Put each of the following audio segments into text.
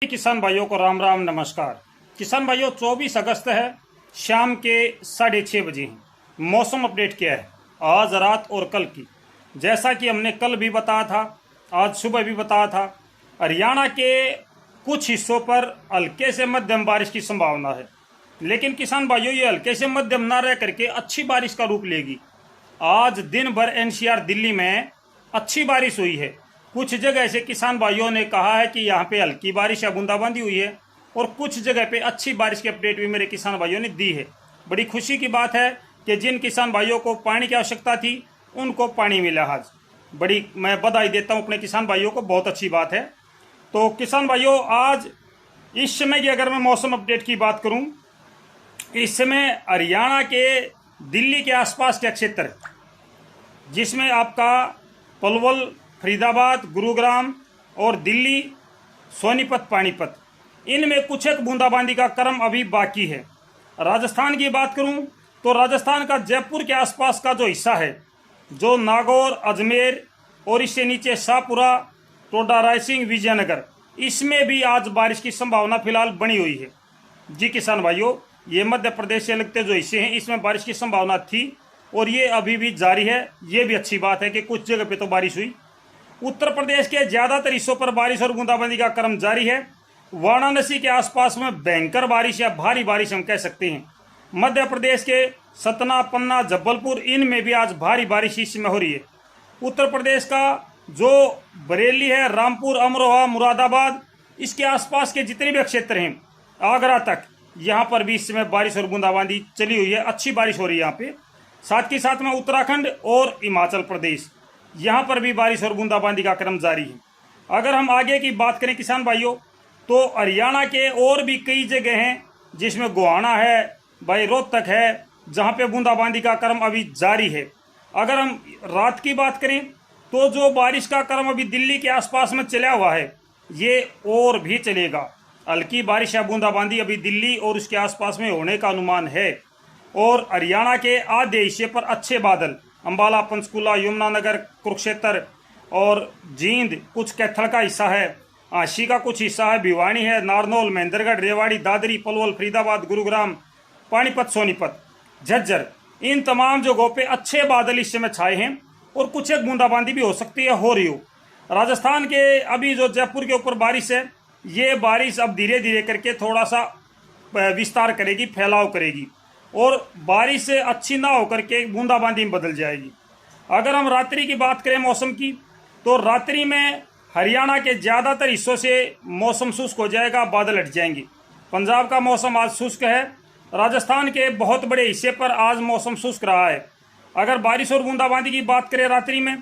किसान भाइयों को राम राम नमस्कार। किसान भाइयों 24 अगस्त है, शाम के 6:30 बजे हैं। मौसम अपडेट क्या है आज रात और कल की। जैसा कि हमने कल भी बताया था, आज सुबह भी बताया था, हरियाणा के कुछ हिस्सों पर हल्के से मध्यम बारिश की संभावना है। लेकिन किसान भाइयों ये हल्के से मध्यम ना रह करके अच्छी बारिश का रूप लेगी। आज दिन भर एनसीआर दिल्ली में अच्छी बारिश हुई है। कुछ जगह से किसान भाइयों ने कहा है कि यहाँ पे हल्की बारिश या बूंदाबांदी हुई है, और कुछ जगह पे अच्छी बारिश की अपडेट भी मेरे किसान भाइयों ने दी है। बड़ी खुशी की बात है कि जिन किसान भाइयों को पानी की आवश्यकता थी उनको पानी मिला। आज बड़ी मैं बधाई देता हूँ अपने किसान भाइयों को, बहुत अच्छी बात है। तो किसान भाइयों आज इस समय की अगर मैं मौसम अपडेट की बात करूँ, इस समय हरियाणा के दिल्ली के आसपास के क्षेत्र जिसमें आपका पलवल, फरीदाबाद, गुरुग्राम और दिल्ली, सोनीपत, पानीपत, इनमें कुछ एक बूंदाबांदी का क्रम अभी बाकी है। राजस्थान की बात करूं तो राजस्थान का जयपुर के आसपास का जो हिस्सा है, जो नागौर, अजमेर और इससे नीचे शाहपुरा, टोडा, रायसिंह, विजयनगर, इसमें भी आज बारिश की संभावना फिलहाल बनी हुई है। जी किसान भाइयों, ये मध्य प्रदेश से लगते जो हिस्से हैं इसमें बारिश की संभावना थी और ये अभी भी जारी है। ये भी अच्छी बात है कि कुछ जगह पे तो बारिश हुई। उत्तर प्रदेश के ज्यादातर हिस्सों पर बारिश और बूंदाबांदी का क्रम जारी है। वाराणसी के आसपास में भयंकर बारिश या भारी बारिश हम कह सकते हैं। मध्य प्रदेश के सतना, पन्ना, जबलपुर, इनमें भी आज भारी बारिश इस समय हो रही है। उत्तर प्रदेश का जो बरेली है, रामपुर, अमरोहा, मुरादाबाद, इसके आसपास के जितने भी क्षेत्र हैं, आगरा तक, यहाँ पर भी इस समय बारिश और बूंदाबांदी चली हुई है। अच्छी बारिश हो रही है यहाँ पे। साथ ही साथ में उत्तराखंड और हिमाचल प्रदेश, यहाँ पर भी बारिश और बूंदाबांदी का क्रम जारी है। अगर हम आगे की बात करें किसान भाइयों, तो हरियाणा के और भी कई जगह हैं जिसमें गोहाना है, भाई रोहतक है, जहाँ पे बूंदाबांदी का क्रम अभी जारी है। अगर हम रात की बात करें तो जो बारिश का क्रम अभी दिल्ली के आसपास में चला हुआ है, ये और भी चलेगा। हल्की बारिश या बूंदाबांदी अभी दिल्ली और उसके आसपास में होने का अनुमान है। और हरियाणा के आधे हिस्से पर अच्छे बादल, अंबाला, पंचकूला, यमुनानगर, कुरुक्षेत्र और जींद, कुछ कैथल का हिस्सा है, आशी का कुछ हिस्सा है, भिवानी है, नारनौल, महेंद्रगढ़, रेवाड़ी, दादरी, पलवल, फरीदाबाद, गुरुग्राम, पानीपत, सोनीपत, झज्जर, इन तमाम जगहों पे अच्छे बादल इस समय छाए हैं और कुछ एक बूंदाबांदी भी हो सकती है, हो रही हो। राजस्थान के अभी जो जयपुर के ऊपर बारिश है, ये बारिश अब धीरे धीरे करके थोड़ा सा विस्तार करेगी, फैलाव करेगी और बारिश से अच्छी ना होकर के बूंदाबांदी में बदल जाएगी। अगर हम रात्रि की बात करें मौसम की, तो रात्रि में हरियाणा के ज़्यादातर हिस्सों से मौसम शुष्क हो जाएगा, बादल हट जाएंगे। पंजाब का मौसम आज शुष्क है। राजस्थान के बहुत बड़े हिस्से पर आज मौसम शुष्क रहा है। अगर बारिश और बूंदाबांदी की बात करें रात्रि में,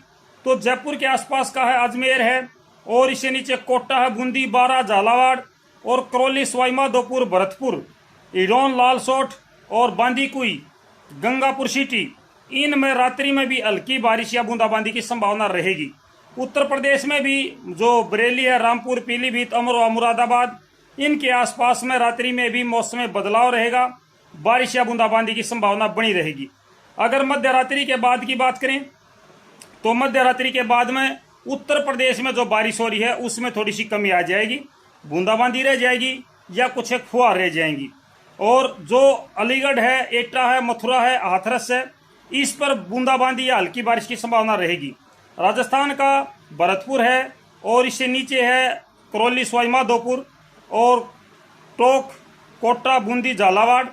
तो जयपुर के आसपास का है, अजमेर है और इससे नीचे कोटा है, बूंदी, बारा, झालावाड़ और करौली, सवाई माधोपुर, भरतपुर, इडौन, लालसोट और बांदीकुई, गंगापुर सिटी, इनमें रात्रि में भी हल्की बारिश या बूंदाबांदी की संभावना रहेगी। उत्तर प्रदेश में भी जो बरेली है, रामपुर, पीलीभीत, अमरोहा, मुरादाबाद, इनके आसपास में रात्रि में भी मौसम में बदलाव रहेगा, बारिश या बूंदाबांदी की संभावना बनी रहेगी। अगर मध्य रात्रि के बाद की बात करें तो मध्य रात्रि के बाद में उत्तर प्रदेश में जो बारिश हो रही है उसमें थोड़ी सी कमी आ जाएगी, बूंदाबांदी रह जाएगी या कुछ एक फुहार रह जाएंगी। और जो अलीगढ़ है, एटा है, मथुरा है, हाथरस है, इस पर बूंदाबांदी या हल्की बारिश की संभावना रहेगी। राजस्थान का भरतपुर है और इससे नीचे है करौली, सवाई माधोपुर और टोंक, कोटा, बूंदी, झालावाड़,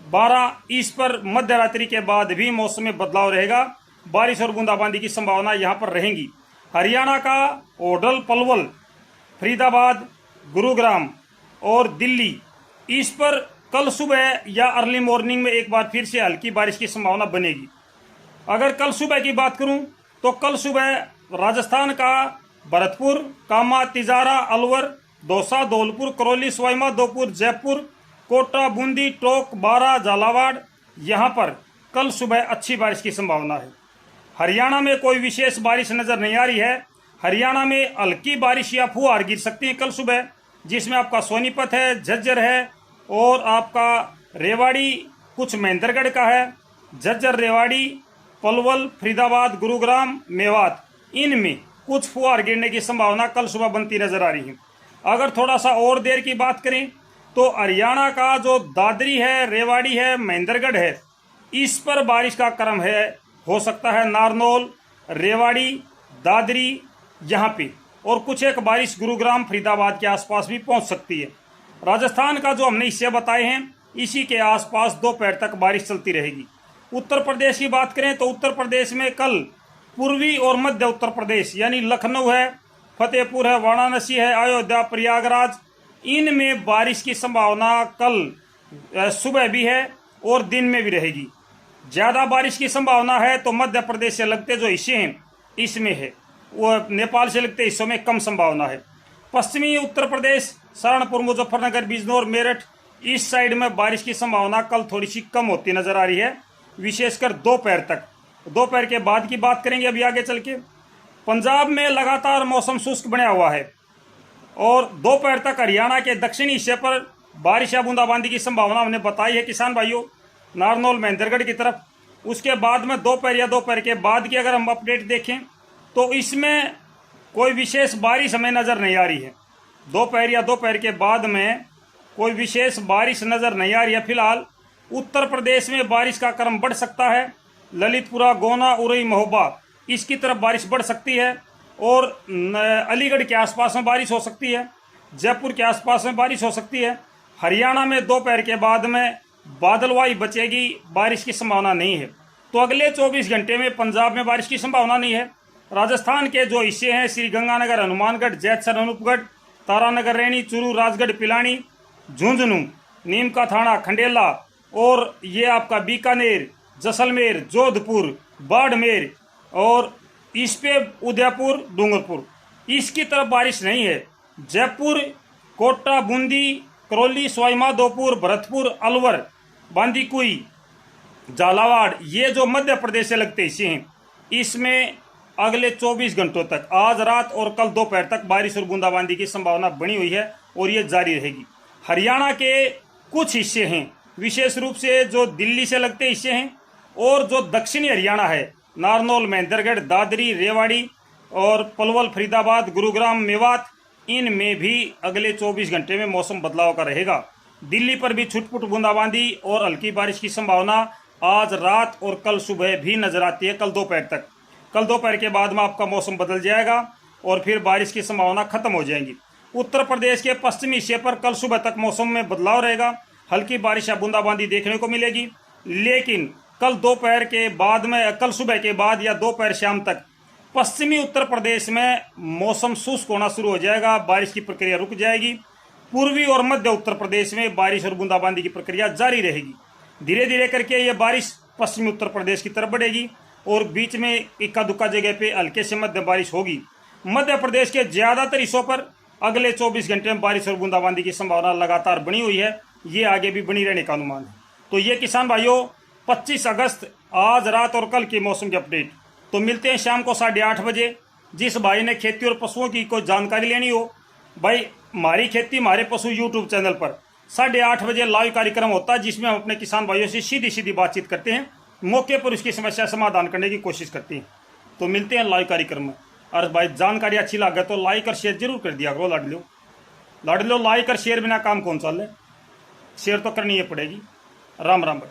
बारा, इस पर मध्य रात्रि के बाद भी मौसम में बदलाव रहेगा, बारिश और बूंदाबांदी की संभावना यहाँ पर रहेंगी। हरियाणा का ओडल, पलवल, फरीदाबाद, गुरुग्राम और दिल्ली, इस पर कल सुबह या अर्ली मॉर्निंग में एक बार फिर से हल्की बारिश की संभावना बनेगी। अगर कल सुबह की बात करूं तो कल सुबह राजस्थान का भरतपुर, कामा, तिजारा, अलवर, दौसा, धौलपुर, करौली, सवाई माधोपुर, जयपुर, कोटा, बूंदी, टोंक, बारा, झालावाड़, यहाँ पर कल सुबह अच्छी बारिश की संभावना है। हरियाणा में कोई विशेष बारिश नजर नहीं आ रही है। हरियाणा में हल्की बारिश या फुहार गिर सकती है कल सुबह, जिसमें आपका सोनीपत है, झज्जर है और आपका रेवाड़ी, कुछ महेंद्रगढ़ का है, झज्जर, रेवाड़ी, पलवल, फरीदाबाद, गुरुग्राम, मेवात, इनमें कुछ फुहार गिरने की संभावना कल सुबह बनती नजर आ रही है। अगर थोड़ा सा और देर की बात करें तो हरियाणा का जो दादरी है, रेवाड़ी है, महेंद्रगढ़ है, इस पर बारिश का क्रम है, हो सकता है नारनौल, रेवाड़ी, दादरी यहाँ पे, और कुछ एक बारिश गुरुग्राम, फरीदाबाद के आसपास भी पहुंच सकती है। राजस्थान का जो हमने हिस्से बताए हैं, इसी के आसपास दोपहर तक बारिश चलती रहेगी। उत्तर प्रदेश की बात करें तो उत्तर प्रदेश में कल पूर्वी और मध्य उत्तर प्रदेश यानी लखनऊ है, फतेहपुर है, वाराणसी है, अयोध्या, प्रयागराज, इनमें बारिश की संभावना कल सुबह भी है और दिन में भी रहेगी। ज़्यादा बारिश की संभावना है तो मध्य प्रदेश से लगते जो हिस्से हैं इसमें है, वो नेपाल से लगते हिस्सों में कम संभावना है। पश्चिमी उत्तर प्रदेश, सहारनपुर, मुजफ्फरनगर, बिजनौर, मेरठ, इस साइड में बारिश की संभावना कल थोड़ी सी कम होती नजर आ रही है, विशेषकर दोपहर तक। दोपहर के बाद की बात करेंगे अभी आगे चल के। पंजाब में लगातार मौसम शुष्क बना हुआ है और दोपहर तक हरियाणा के दक्षिणी हिस्से पर बारिश या बूंदाबांदी की संभावना हमने बताई है किसान भाइयों, नारनौल, महेंद्रगढ़ की तरफ। उसके बाद में दोपहर या दोपहर के बाद की अगर हम अपडेट देखें तो इसमें कोई विशेष बारिश हमें नज़र नहीं आ रही है। दोपहर या दोपहर के बाद में कोई विशेष बारिश नज़र नहीं आ रही है। फिलहाल उत्तर प्रदेश में बारिश का क्रम बढ़ सकता है। ललितपुरा, गोना, उरई, महोबा, इसकी तरफ बारिश बढ़ सकती है और अलीगढ़ के आसपास में बारिश हो सकती है, जयपुर के आसपास में बारिश हो सकती है। हरियाणा में दोपहर के बाद में बादलवाई बचेगी, बारिश की संभावना नहीं है। तो अगले 24 घंटे में पंजाब में बारिश की संभावना नहीं है। राजस्थान के जो हिस्से हैं, श्रीगंगानगर, हनुमानगढ़, जैतसर, अनूपगढ़, तारानगर, रैनी, चूरू, राजगढ़, पिलानी, झुंझुनू, नीम का थाना, खंडेला, और ये आपका बीकानेर, जैसलमेर, जोधपुर, बाड़मेर और इस पे उदयपुर, डूंगरपुर, इसकी तरफ बारिश नहीं है। जयपुर, कोटा, बूंदी, करौली, सवाईमाधोपुर, भरतपुर, अलवर, बांदीकुई, झालावाड़, ये जो मध्य प्रदेश से लगते हिस्से हैं, इसमें अगले 24 घंटों तक, आज रात और कल दोपहर तक बारिश और बूंदाबांदी की संभावना बनी हुई है और ये जारी रहेगी। हरियाणा के कुछ हिस्से हैं, विशेष रूप से जो दिल्ली से लगते हिस्से हैं और जो दक्षिणी हरियाणा है, नारनौल, महेंद्रगढ़, दादरी, रेवाड़ी और पलवल, फरीदाबाद, गुरुग्राम, मेवात, इनमें भी अगले 24 घंटे में मौसम बदलाव का रहेगा। दिल्ली पर भी छुटपुट बूंदाबांदी और हल्की बारिश की संभावना आज रात और कल सुबह भी नजर आती है, कल दोपहर तक। कल दोपहर के बाद में आपका मौसम बदल जाएगा और फिर बारिश की संभावना खत्म हो जाएगी। उत्तर प्रदेश के पश्चिमी हिस्से पर कल सुबह तक मौसम में बदलाव रहेगा, हल्की बारिश या बूंदाबांदी देखने को मिलेगी, लेकिन कल दोपहर के बाद में, कल सुबह के बाद या दोपहर शाम तक पश्चिमी उत्तर प्रदेश में मौसम शुष्क होना शुरू हो जाएगा, बारिश की प्रक्रिया रुक जाएगी। पूर्वी और मध्य उत्तर प्रदेश में बारिश और बूंदाबांदी की प्रक्रिया जारी रहेगी। धीरे धीरे करके ये बारिश पश्चिमी उत्तर प्रदेश की तरफ बढ़ेगी और बीच में इक्का दुक्का जगह पे हल्के से मध्यम बारिश होगी। मध्य प्रदेश के ज़्यादातर हिस्सों पर अगले 24 घंटे में बारिश और बूंदाबांदी की संभावना लगातार बनी हुई है, ये आगे भी बनी रहने का अनुमान है। तो ये किसान भाइयों 25 अगस्त आज रात और कल की मौसम की अपडेट। तो मिलते हैं शाम को 8:30 बजे। जिस भाई ने खेती और पशुओं की कोई जानकारी लेनी हो, भाई हमारी खेती हमारे पशु यूट्यूब चैनल पर 8:30 बजे लाइव कार्यक्रम होता है, जिसमें हम अपने किसान भाइयों से सीधी सीधी बातचीत करते हैं, मौके पर उसकी समस्या समाधान करने की कोशिश करते हैं। तो मिलते हैं लाइव कार्यक्रम में। और भाई जानकारी अच्छी लगे तो लाइक और शेयर जरूर कर दिया करो। लाड लो लाइक और शेयर बिना काम कौन चल रहे, शेयर तो करनी ही पड़ेगी। राम राम भाई।